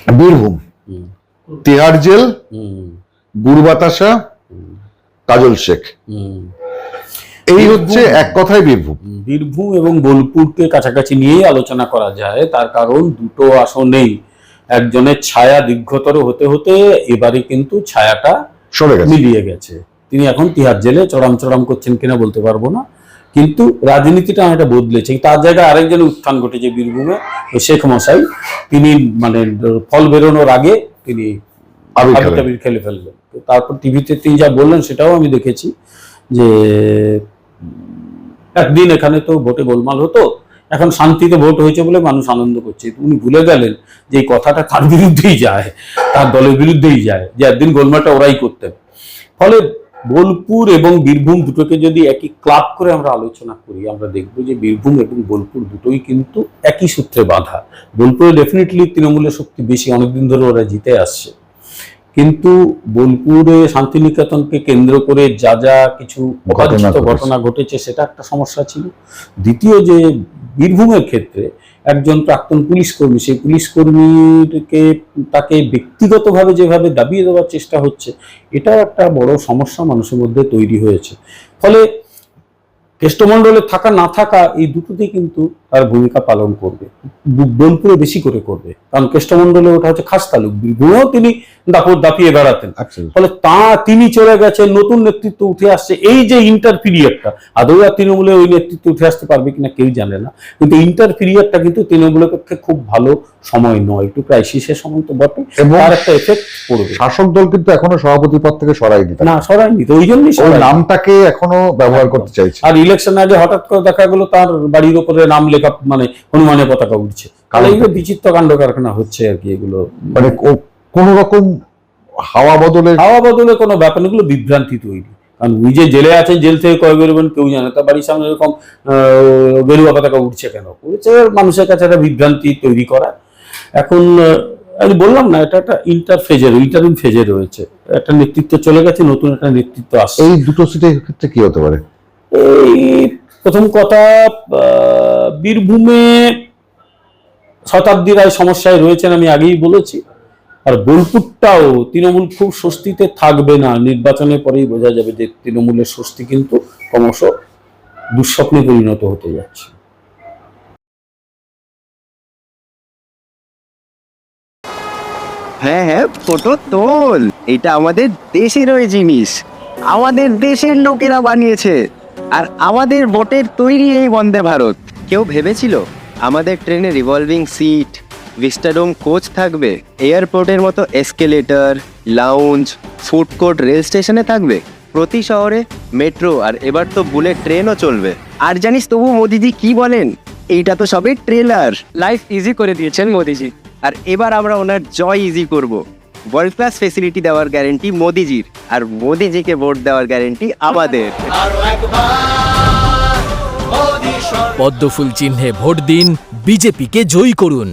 Birbhum, Tihar jail, গুড় বাতাসা, কাজল শেখ, এই হচ্ছে এক কথায় বীরভূম। বীরভূম এবং বোলপুরকে কাছাকাছি নিয়েই আলোচনা করা যায়, তার কারণ দুটো আসনেই একজনের ছায়া দীর্ঘতর হতে হতে এবারে কিন্তু ছায়াটা মিলিয়ে গেছে। তিনি এখন তিহাড় জেলে চড়াম করছেন কিনা বলতে পারবো না, কিন্তু রাজনীতিটা অনেকটা বদলেছে। তার জায়গায় আরেকজনের উত্থান ঘটেছে বীরভূমে, শেখ মশাই। তিনি মানে ফল বেরোনোর আগে তিনি আবির খেলে ফেললেন। তারপর টিভিতে তিনি যা বললেন সেটাও আমি দেখেছি, যে একদিন এখানে তো ভোটে গোলমাল হতো, এখন শান্তিতে ভোট হয়েছে বলে মানুষ আনন্দ করছে। উনি ভুলে গেলেন যে এই কথাটা তার বিরুদ্ধেই যায়, তার দলের বিরুদ্ধেই যায়, যে একদিন গোলমালটা ওরাই করতেন। ফলে বোলপুর এবং বীরভূম দুটোকে যদি একই ক্লাব করে আমরা আলোচনা করি, আমরা দেখবো যে বীরভূম এবং বোলপুর দুটোই কিন্তু একই সূত্রে বাঁধা। বোলপুরে ডেফিনেটলি তৃণমূলের শক্তি বেশি, অনেকদিন ধরে ওরা জিতে আসছে, কিন্তু বোলপুরে শান্তিনিকেতনকে কেন্দ্র করে যা যা কিছু অবাঞ্ছিত ঘটনা ঘটেছে সেটা একটা সমস্যা ছিল। দ্বিতীয়, যে বীরভূমের ক্ষেত্রে একজন প্রাক্তন পুলিশ কর্মী, সেই পুলিশ কর্মীকে তাকে ব্যক্তিগতভাবে যেভাবে দাবিয়ে দেওয়ার চেষ্টা হচ্ছে, এটাও একটা বড় সমস্যা মানুষের মধ্যে তৈরি হয়েছে। ফলে কেষ্টমণ্ডলে থাকা না থাকা এই দুটোতেই কিন্তু তার ভূমিকা পালন করবে, বোলপুরে বেশি করে করবে, কারণ কেষ্টমণ্ডলে ওটা হচ্ছে খাস তালুক। বীরভূমেও তিনি দাপিয়ে বেড়াতেন, ফলে তিনি চলে গেছেন, নতুন নেতৃত্ব উঠে আসছে। এই যে ইন্টার পিরিয়ডটা, আদৌ আর তৃণমূলে ওই নেতৃত্ব উঠে আসতে পারবে কিনা কেউ জানে না, কিন্তু ইন্টার পিরিয়ডটা কিন্তু তৃণমূলের পক্ষে খুব ভালো সময় নয়, একটু ক্রাইসিসের সময় তো বটে, এবং তার একটা এফেক্ট পড়বে। শাসক দল কিন্তু এখনো সভাপতি পদ থেকে সরায়নি, তো ওই জন্যই নামটাকে এখনো ব্যবহার করতে চাইছে। আর ইলেকশন আগে হঠাৎ করে দেখা গেল তার বাড়ির উপরে নাম লেখা, মানে হনুমানের পতাকা উঠছে, তাহলে এইগুলো বিচিত্র কাণ্ড কারখানা হচ্ছে আর কি। এগুলো মানে কোন রকম হাওয়া বদলে কোনো ব্যাপার, এগুলো বিভ্রান্তি তৈরি। কারণ উনি যে জেলে আছেন, জেল থেকে কবে বেরোবেন কেউ জানে, তার বাড়ির সামনে এরকম গেরুয়া পতাকা উঠছে কেন, উঠছে মানুষের কাছে একটা বিভ্রান্তি তৈরি করা। এখন আমি বললাম না, এটা একটা ইন্টারিম ফেজে রয়েছে, একটা নেতৃত্ব চলে গেছে, নতুন একটা নেতৃত্ব আসছে। এই দুটো সিটের ক্ষেত্রে কি হতে পারে? এই প্রথম কথা, বীরভূমে শতাব্দী রায় সমস্যায় রয়েছেন, আমি আগেই বলেছি। আর বোলপুরটাও তৃণমূল খুব স্বস্তিতে থাকবে না, নির্বাচনের পরেই বোঝা যাবে যে তৃণমূলের স্বস্তি কিন্তু ক্রমশ দুঃস্বপ্নে পরিণত হতে যাচ্ছে। হ্যাঁ, ফটো তোল, এটা আমাদের দেশেরই জিনিস, আমাদের দেশের লোকেরা বানিয়েছে, আর আমাদের ভোটের তৈরি এই বন্দে ভারত। কেউ ভেবেছিল আমাদের ট্রেনে রিভলভিং সিট, ভিস্টাডোম কোচ থাকবে, এয়ারপোর্টের মতো escalator, lounge, food court rail স্টেশনে থাকবে, প্রতি শহরে মেট্রো, আর এবার তো বুলেট ট্রেনও চলবে। আর জানিস তবু মোদিজি কি বলেন, এইটা তো সবই ট্রেলার। লাইফ ইজি করে দিয়েছেন মোদিজি, আর এবার আমরা ওনার জয় ইজি করব। ওয়ার্ল্ড ক্লাস ফেসিলিটি দেওয়ার গ্যারেন্টি মোদিজির, আর মোদিজিকে ভোট দেওয়ার গ্যারেন্টি আমাদের। পদ্মফুল চিহ্নে ভোট দিন, বিজেপিকে জয়ী করুন।